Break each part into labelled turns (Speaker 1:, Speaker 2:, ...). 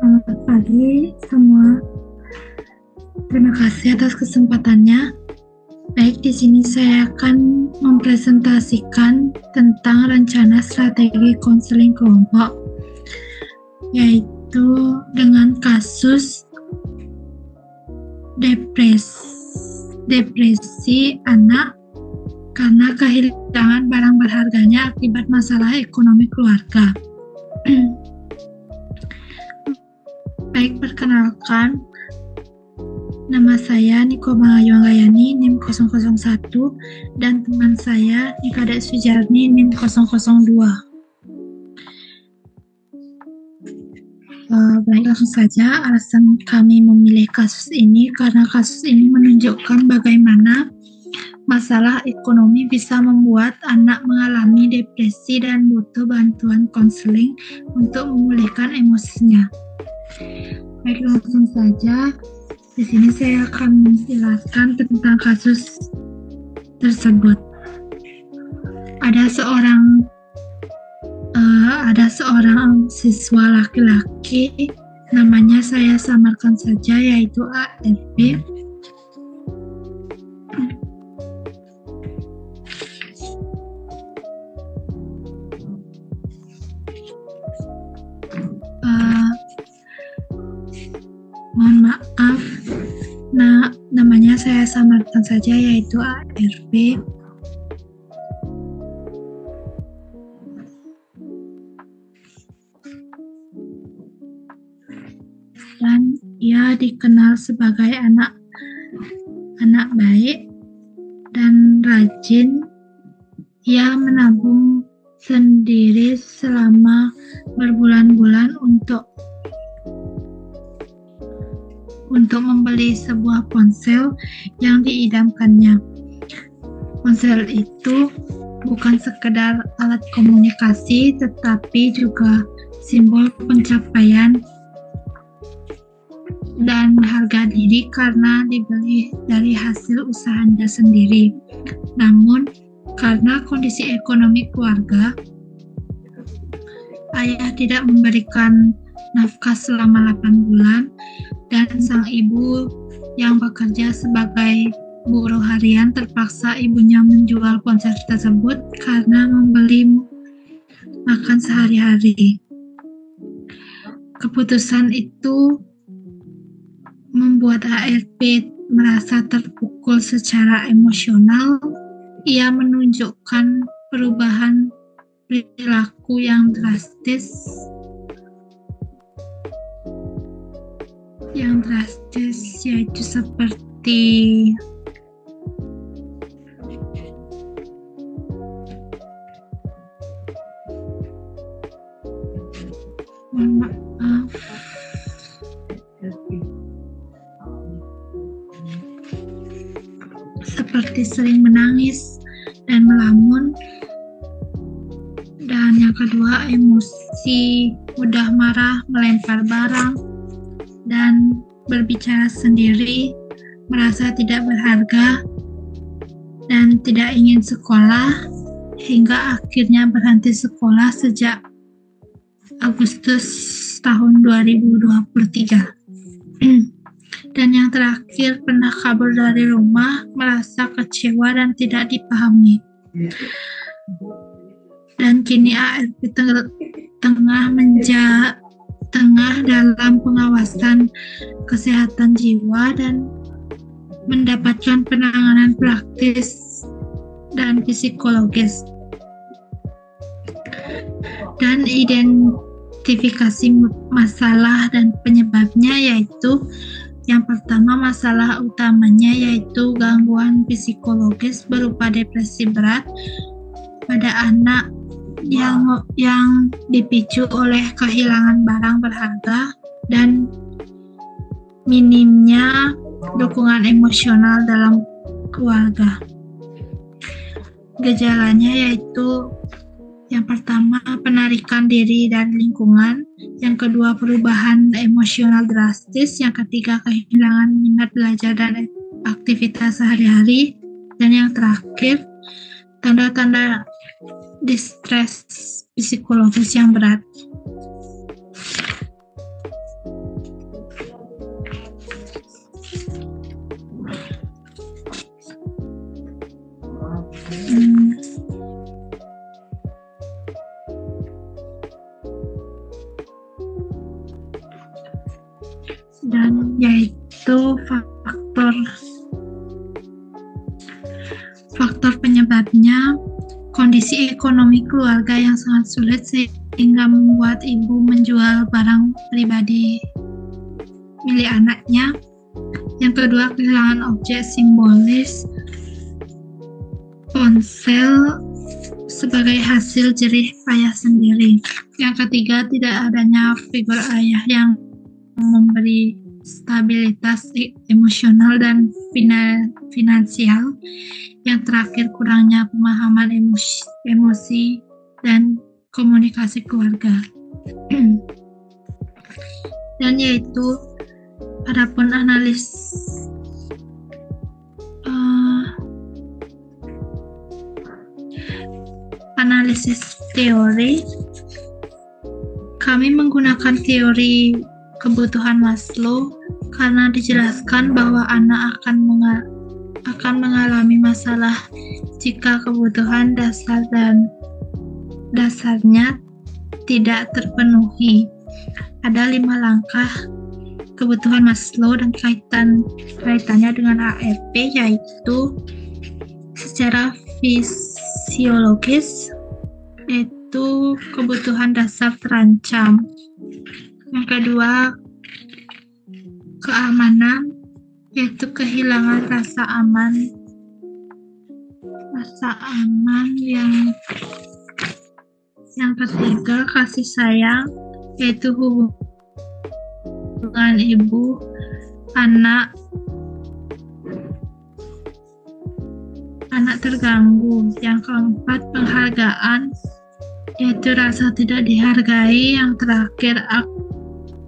Speaker 1: Selamat pagi semua. Terima kasih atas kesempatannya. Baik, di sini saya akan mempresentasikan tentang rencana strategi konseling kelompok, yaitu dengan kasus depresi anak karena kehilangan barang berharganya akibat masalah ekonomi keluarga. Baik, perkenalkan, nama saya Niko Mangayuanggayani, NIM 001, dan teman saya Nikadek Sujarni, NIM 002. Baik, langsung saja. Alasan kami memilih kasus ini karena kasus ini menunjukkan bagaimana masalah ekonomi bisa membuat anak mengalami depresi dan butuh bantuan konseling untuk memulihkan emosinya. Baik, langsung saja. Di sini saya akan menjelaskan tentang kasus tersebut. Ada seorang siswa laki-laki, namanya saya samarkan saja, yaitu ARP. Mohon maaf, namanya saya samarkan saja, yaitu ARP. Dan ia dikenal sebagai anak baik dan rajin. Ia menabung sendiri selama berbulan-bulan untuk membeli sebuah ponsel yang diidamkannya. Ponsel itu bukan sekedar alat komunikasi, tetapi juga simbol pencapaian dan harga diri karena dibeli dari hasil usahanya sendiri. Namun, karena kondisi ekonomi keluarga, ayah tidak memberikan nafkah selama 8 bulan, dan sang ibu yang bekerja sebagai buruh harian terpaksa ibunya menjual ponsel tersebut karena membeli makan sehari-hari. Keputusan itu membuat ARP merasa terpukul secara emosional. Ia menunjukkan perubahan perilaku yang drastis, yaitu seperti sering menangis dan melamun. Dan yang kedua, emosi, mudah marah, melempar barang, dan berbicara sendiri, merasa tidak berharga, dan tidak ingin sekolah, hingga akhirnya berhenti sekolah sejak Agustus tahun 2023. Dan yang terakhir, pernah kabur dari rumah, merasa kecewa dan tidak dipahami. Dan kini ARP tengah dalam pengawasan kesehatan jiwa dan mendapatkan penanganan praktis dan psikologis. Dan identifikasi masalah dan penyebabnya, yaitu yang pertama, masalah utamanya yaitu gangguan psikologis berupa depresi berat pada anak yang dipicu oleh kehilangan barang berharga dan minimnya dukungan emosional dalam keluarga. Gejalanya yaitu yang pertama, penarikan diri dari lingkungan. Yang kedua, perubahan emosional drastis. Yang ketiga, kehilangan minat belajar dan aktivitas sehari-hari. Dan yang terakhir, tanda-tanda distres psikologis yang berat. Faktor penyebabnya kondisi ekonomi keluarga yang sangat sulit sehingga membuat ibu menjual barang pribadi milik anaknya. Yang kedua, kehilangan objek simbolis ponsel sebagai hasil jerih payah sendiri. Yang ketiga, tidak adanya figur ayah yang memberi stabilitas emosional dan finansial. Yang terakhir, kurangnya pemahaman emosi dan komunikasi keluarga. Dan yaitu adapun analisis teori, kami menggunakan teori kebutuhan Maslow karena dijelaskan bahwa anak akan mengalami masalah jika kebutuhan dasarnya tidak terpenuhi. Ada 5 langkah kebutuhan Maslow dan kaitannya dengan ARP, yaitu secara fisiologis, yaitu kebutuhan dasar terancam. Yang kedua, keamanan, yaitu kehilangan rasa aman yang ketiga, kasih sayang, yaitu hubungan ibu anak terganggu. Yang keempat, penghargaan, yaitu rasa tidak dihargai. Yang terakhir,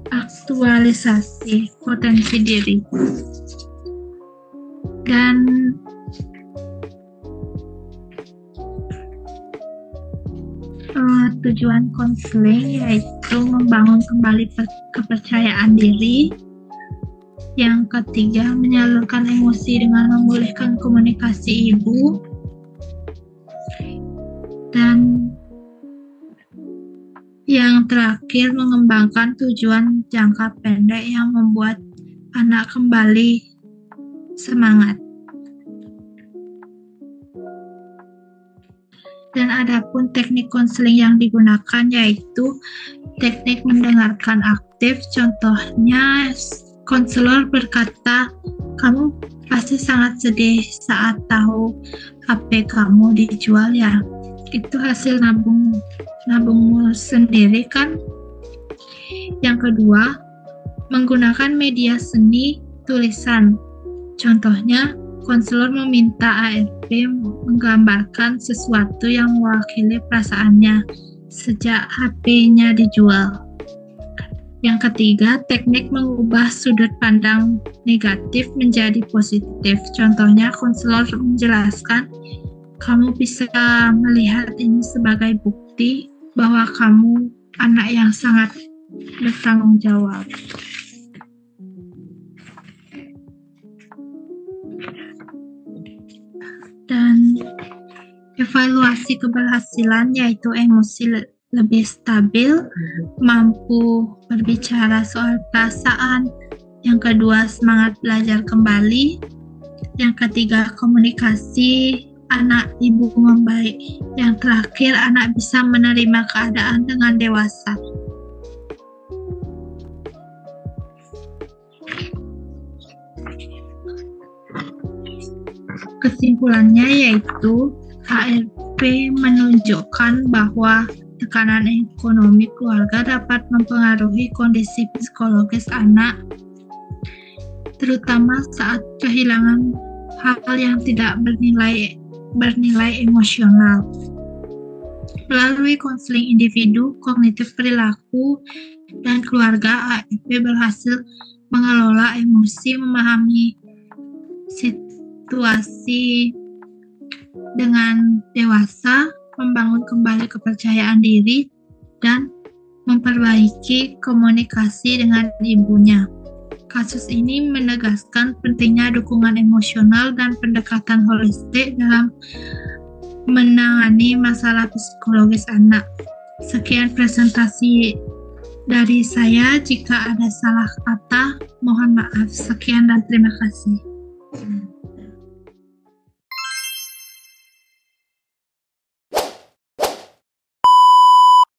Speaker 1: aktualisasi potensi diri. Dan tujuan konseling yaitu membangun kembali kepercayaan diri. Yang ketiga, menyalurkan emosi dengan memulihkan komunikasi ibu. Dan yang terakhir, mengembangkan tujuan jangka pendek yang membuat anak kembali semangat. Dan adapun teknik konseling yang digunakan yaitu teknik mendengarkan aktif. Contohnya, konselor berkata, "Kamu pasti sangat sedih saat tahu HP kamu dijual ya. Itu hasil nabungmu sendiri kan?" Yang kedua, menggunakan media seni tulisan. Contohnya, konselor meminta ARP menggambarkan sesuatu yang mewakili perasaannya sejak HP-nya dijual. Yang ketiga, teknik mengubah sudut pandang negatif menjadi positif. Contohnya, konselor menjelaskan, "Kamu bisa melihat ini sebagai bukti bahwa kamu anak yang sangat bertanggung jawab." Dan evaluasi keberhasilan yaitu emosi lebih stabil, mampu berbicara soal perasaan. Yang kedua, semangat belajar kembali. Yang ketiga, komunikasi anak ibu membaik. Yang terakhir, anak bisa menerima keadaan dengan dewasa. Kesimpulannya yaitu ARP menunjukkan bahwa tekanan ekonomi keluarga dapat mempengaruhi kondisi psikologis anak, terutama saat kehilangan hal yang tidak bernilai emosional. Melalui konseling individu, kognitif perilaku, dan keluarga, ARP berhasil mengelola emosi, memahami situasi dengan dewasa, membangun kembali kepercayaan diri, dan memperbaiki komunikasi dengan ibunya. Kasus ini menegaskan pentingnya dukungan emosional dan pendekatan holistik dalam menangani masalah psikologis anak. Sekian presentasi dari saya. Jika ada salah kata, mohon maaf. Sekian dan terima kasih.